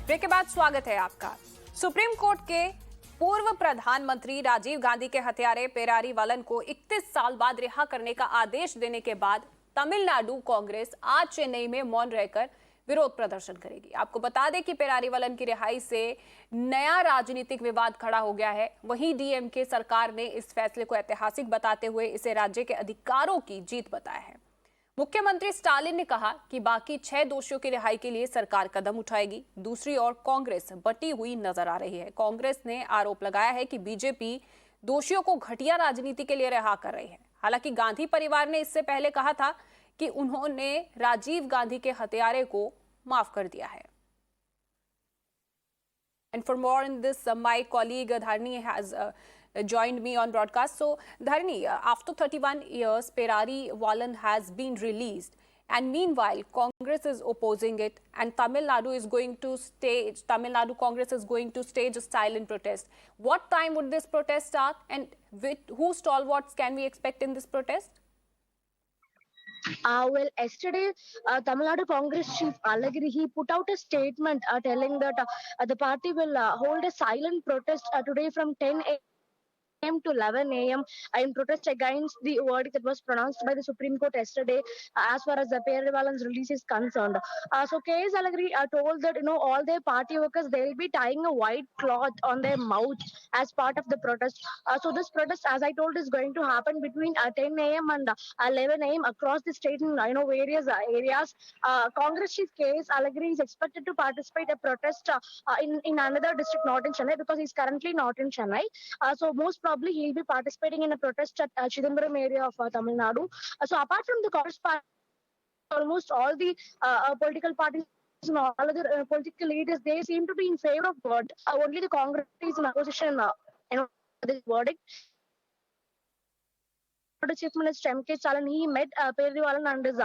Break के बाद स्वागत है आपका। सुप्रीम कोर्ट के पूर्व प्रधानमंत्री राजीव गांधी के हत्यारे पेरारीवालन को 31 साल बाद रिहा करने का आदेश देने के बाद तमिलनाडु कांग्रेस आज चेन्नई में मौन रहकर विरोध प्रदर्शन करेगी। आपको बता दें कि पेरारीवालन की रिहाई से नया राजनीतिक विवाद खड़ा हो गया है। वहीं डीएमके सरकार ने इस फैसले को ऐतिहासिक बताते हुए इसे राज्य के अधिकारों की जीत बताया है। मुख्यमंत्री स्टालिन ने कहा कि बाकी 6 दोषियों की रिहाई के लिए सरकार कदम उठाएगी। दूसरी ओर कांग्रेस बटी हुई नजर आ रही है। कांग्रेस ने आरोप लगाया है कि बीजेपी दोषियों को घटिया राजनीति के लिए रिहा कर रही है। हालांकि गांधी परिवार ने इससे पहले कहा था कि उन्होंने राजीव गांधी के हत्यारे को माफ कर दिया है। And for more in this, my colleague Dharni has joined me on broadcast. So, Dharni, after 31 years, Perarivalan has been released, and meanwhile, Congress is opposing it, and Tamil Nadu Congress is going to stage a silent protest. What time would this protest start, and with whose stalwarts can we expect in this protest? Yesterday, Tamil Nadu Congress chief Alagiri, he put out a statement telling that the party will hold a silent protest today from 10 a.m. to 11 a.m. in protest against the verdict that was pronounced by the Supreme Court yesterday as far as the Perarivalan's release is concerned. So K.S. Alagiri told that, all their party workers, they'll be tying a white cloth on their mouth as part of the protest. So this protest, as I told, is going to happen between 10 a.m. and 11 a.m. across the state in various areas. Congress chief K.S. Alagiri is expected to participate in a protest in another district, not in Chennai, because he's currently not in Chennai. So most probably he'll be participating in a protest at Chidambaram area of Tamil Nadu. So apart from the Congress party, almost all the political parties and all other political leaders, they seem to be in favor of God. Only the Congress is in opposition this verdict. Chief Minister M.K. Stalin, he met Perarivalan and his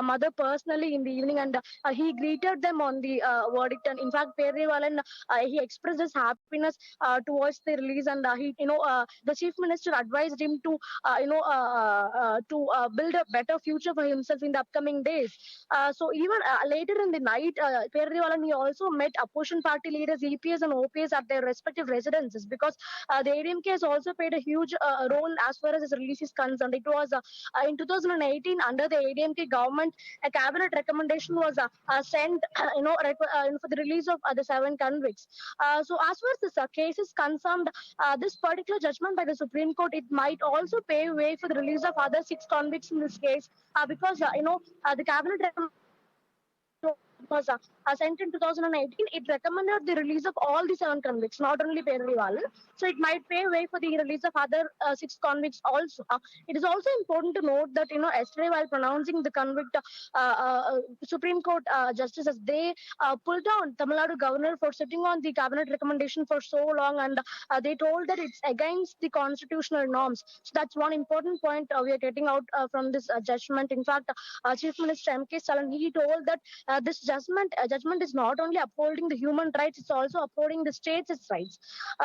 mother personally in the evening, and he greeted them on the verdict. And in fact, Perarivalan, he expressed his happiness towards the release, and the Chief Minister advised him to build a better future for himself in the upcoming days. So even later in the night, Perarivalan, he also met opposition party leaders EPS and OPS at their respective residences, because the ADMK has also played a huge role as far as his release is concerned. It was in 2018 under the ADMK government, a cabinet recommendation was sent, for the release of the 7 convicts. So as far as this case is concerned, this particular judgment by the Supreme Court, it might also pave way for the release of other 6 convicts in this case, because the cabinet recommendation was sent in 2018. It recommended the release of all the 7 convicts, not only Perarivalan. So it might pave way for the release of other 6 convicts also. It is also important to note that, yesterday while pronouncing the convict, Supreme Court justices, they pulled down Tamil Nadu governor for sitting on the cabinet recommendation for so long, and they told that it's against the constitutional norms. So that's one important point we are getting out from this judgment. In fact, Chief Minister M.K. Stalin, he told that this judgment is not only upholding the human rights, it's also upholding the state's rights.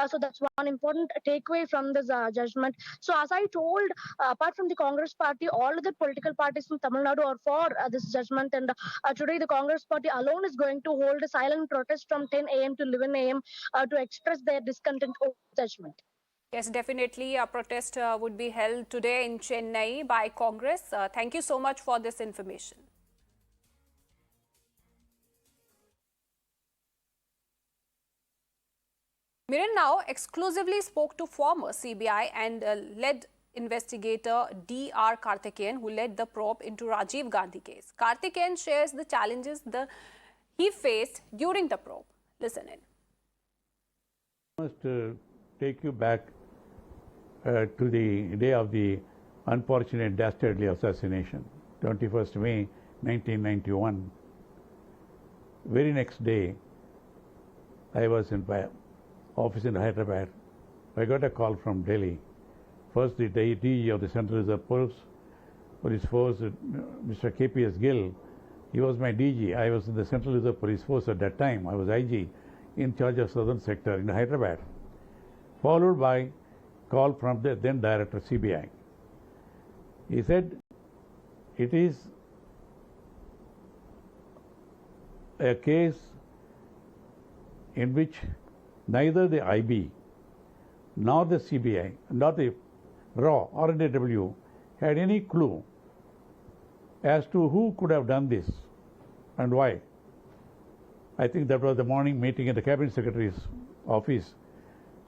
So that's one important takeaway from this judgment. So as I told, apart from the Congress party, all other political parties in Tamil Nadu are for this judgment, and today the Congress party alone is going to hold a silent protest from 10 a.m. to 11 a.m. To express their discontent over the judgment. Yes, definitely a protest would be held today in Chennai by Congress. Thank you so much for this information. Miran now exclusively spoke to former CBI and lead investigator D.R. Karthikeyan, who led the probe into Rajiv Gandhi case. Karthikeyan shares the challenges he faced during the probe. Listen in. I must take you back to the day of the unfortunate dastardly assassination, 21st May 1991. Very next day, I was in my office in Hyderabad. I got a call from Delhi. First, the DG of the Central Reserve Police Force, Mr. KPS Gill, he was my DG. I was in the Central Reserve Police Force at that time. I was IG in charge of Southern Sector in Hyderabad. Followed by call from the then Director CBI. He said, it is a case in which neither the IB nor the CBI, nor the RAW or NAW had any clue as to who could have done this and why. I think that was the morning meeting in the Cabinet Secretary's office.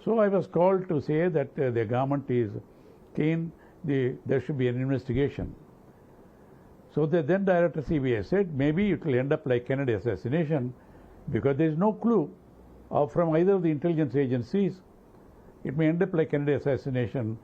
So I was called to say that the government is keen, there should be an investigation. So the then Director CBI said maybe it will end up like Kennedy assassination because there is no clue from either of the intelligence agencies. It may end up like Kennedy assassination